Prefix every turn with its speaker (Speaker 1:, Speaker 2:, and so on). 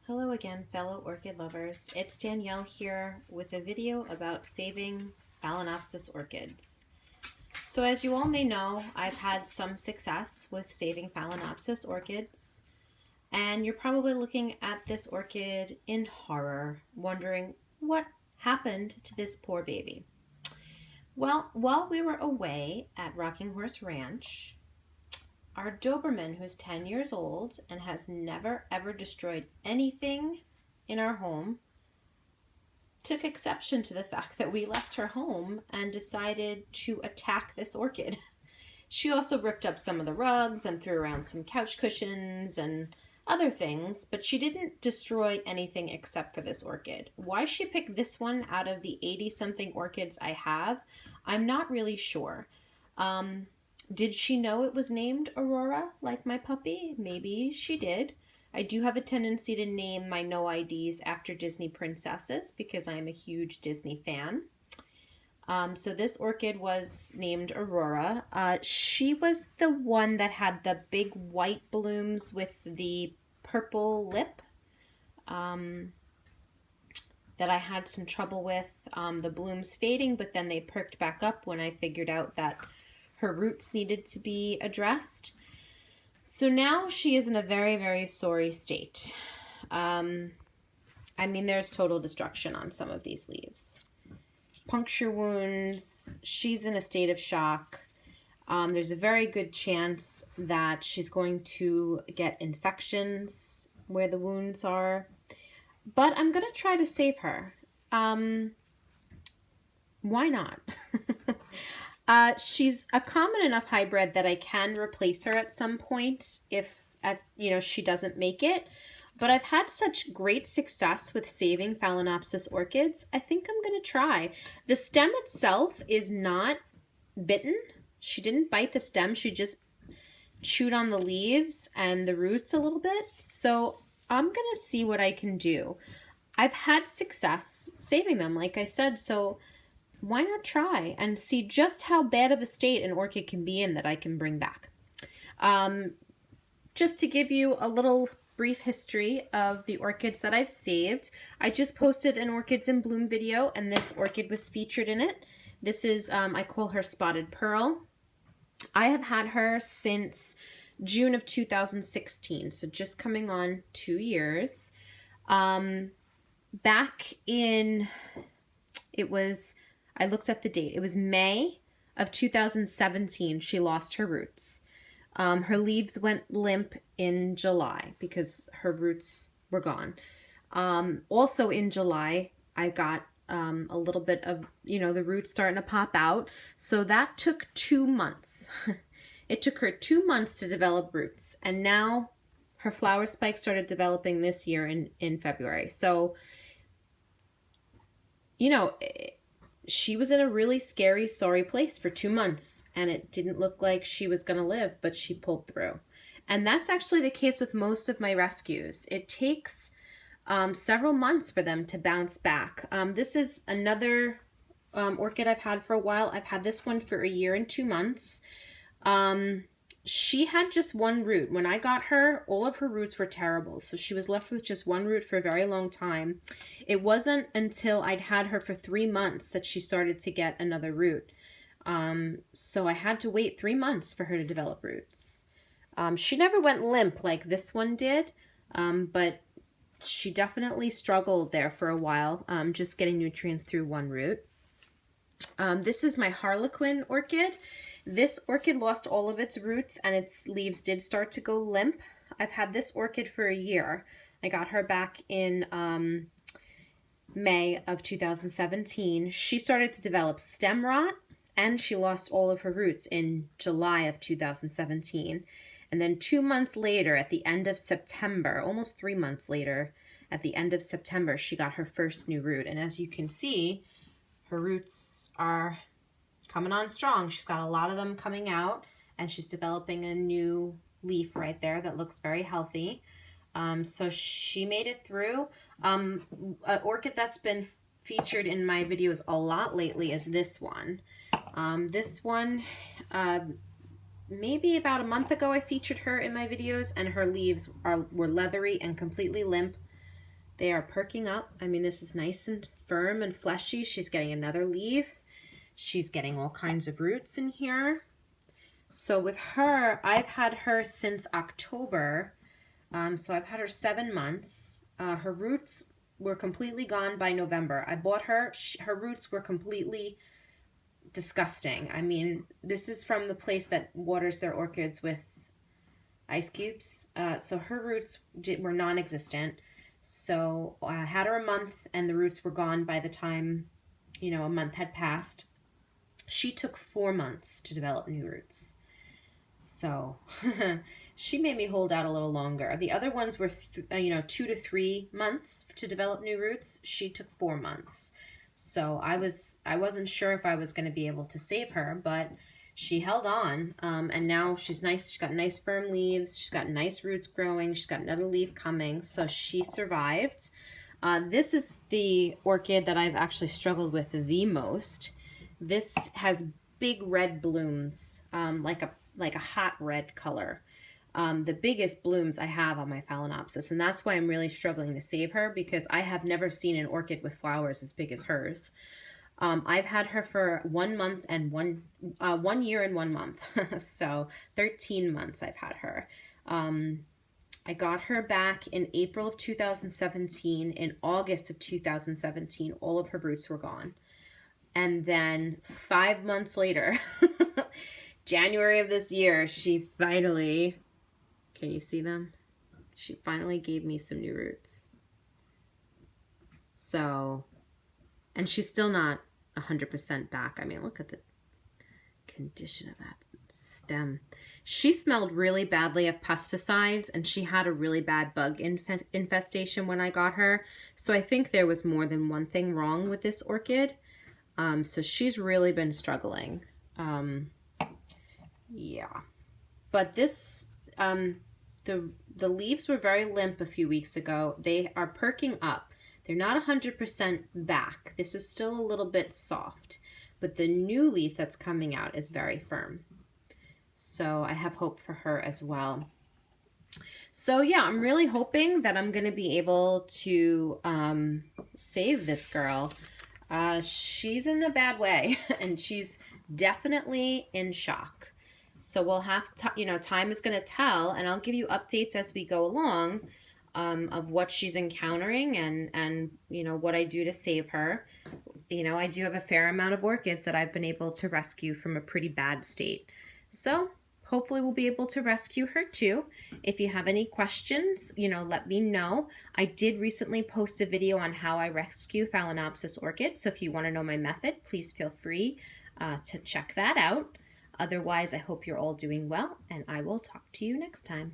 Speaker 1: Hello again, fellow orchid lovers. It's Danielle here with a video about saving Phalaenopsis orchids. So as you all may know, I've had some success with saving Phalaenopsis orchids, and you're probably looking at this orchid in horror, wondering what happened to this poor baby. Well, while we were away at Rocking Horse Ranch, our Doberman, who's 10 years old and has never ever destroyed anything in our home, took exception to the fact that we left her home and decided to attack this orchid. She also ripped up some of the rugs and threw around some couch cushions and other things, but she didn't destroy anything except for this orchid. Why she picked this one out of the 80-something orchids I have, I'm not really sure. Did she know it was named Aurora, like my puppy? Maybe she did. I do have a tendency to name my no IDs after Disney princesses because I am a huge Disney fan. So this orchid was named Aurora. She was the one that had the big white blooms with the purple lip that I had some trouble with. The blooms fading, but then they perked back up when I figured out that her roots needed to be addressed. So now she is in a very, very sorry state. I mean, there's total destruction on some of these leaves. Puncture wounds. She's in a state of shock. There's a very good chance that she's going to get infections where the wounds are. But I'm going to try to save her. Why not? She's a common enough hybrid that I can replace her at some point if she doesn't make it. But I've had such great success with saving Phalaenopsis orchids, I think I'm going to try. The stem itself is not bitten. She didn't bite the stem. She just chewed on the leaves and the roots a little bit. So I'm going to see what I can do. I've had success saving them, like I said, so why not try and see just how bad of a state an orchid can be in that I can bring back. Just to give you a little brief history of the orchids that I've saved, I just posted an Orchids in Bloom video and this orchid was featured in it. This is, I call her Spotted Pearl. I have had her since June of 2016, so just coming on 2 years. Back in, I looked at the date. It was May of 2017 she lost her roots. Her leaves went limp in July because her roots were gone. Also in July, I got a little bit of, the roots starting to pop out. So that took 2 months. It took her 2 months to develop roots. And now her flower spike started developing this year in February. So, she was in a really scary, sorry place for 2 months, and it didn't look like she was going to live, but she pulled through. And that's actually the case with most of my rescues. It takes several months for them to bounce back. This is another orchid I've had for a while. I've had this one for 1 year and 2 months. She had just one root. When I got her, all of her roots were terrible. So she was left with just one root for a very long time. It wasn't until I'd had her for 3 months that she started to get another root. So I had to wait 3 months for her to develop roots. She never went limp like this one did, but she definitely struggled there for a while, just getting nutrients through one root. This is my Harlequin orchid. This orchid lost all of its roots and its leaves did start to go limp. I've had this orchid for 1 year. I got her back in May of 2017. She started to develop stem rot and she lost all of her roots in July of 2017. And then 2 months later, at the end of September, almost 3 months later, at the end of September, she got her first new root. And as you can see, her roots are coming on strong. She's got a lot of them coming out and she's developing a new leaf right there that looks very healthy. So she made it through. An orchid that's been featured in my videos a lot lately is this one. This one, maybe about a month ago I featured her in my videos and her leaves were leathery and completely limp. They are perking up. I mean, this is nice and firm and fleshy. She's getting another leaf. She's getting all kinds of roots in here. So with her, I've had her since October. So I've had her 7 months. Her roots were completely gone by November. I bought her. Her roots were completely disgusting. I mean, this is from the place that waters their orchids with ice cubes. So her roots were non-existent. So I had her a month and the roots were gone by the time, you know, a month had passed. She took 4 months to develop new roots. So she made me hold out a little longer. The other ones were, 2 to 3 months to develop new roots. She took 4 months. So I wasn't sure if I was going to be able to save her, but she held on. And now she's nice. She's got nice firm leaves. She's got nice roots growing. She's got another leaf coming. So she survived. This is the orchid that I've actually struggled with the most. This has big red blooms, like a hot red color. The biggest blooms I have on my Phalaenopsis, and that's why I'm really struggling to save her, because I have never seen an orchid with flowers as big as hers. I've had her for 1 month and 1 year and 1 month, so 13 months I've had her. I got her back in April of 2017. In August of 2017, all of her roots were gone. And then 5 months later, January of this year, she finally, can you see them? She finally gave me some new roots. So, and she's still not 100% back. I mean, look at the condition of that stem. She smelled really badly of pesticides, and she had a really bad bug infestation when I got her. So I think there was more than one thing wrong with this orchid. So she's really been struggling. Yeah. But this, the leaves were very limp a few weeks ago. They are perking up. They're not 100% back. This is still a little bit soft, but the new leaf that's coming out is very firm. So I have hope for her as well. So yeah, I'm really hoping that I'm going to be able to save this girl. She's in a bad way, and she's definitely in shock. So we'll have to, time is going to tell, and I'll give you updates as we go along of what she's encountering and what I do to save her. I do have a fair amount of orchids that I've been able to rescue from a pretty bad state. So hopefully we'll be able to rescue her too. If you have any questions, let me know. I did recently post a video on how I rescue Phalaenopsis orchids. So if you want to know my method, please feel free to check that out. Otherwise, I hope you're all doing well, and I will talk to you next time.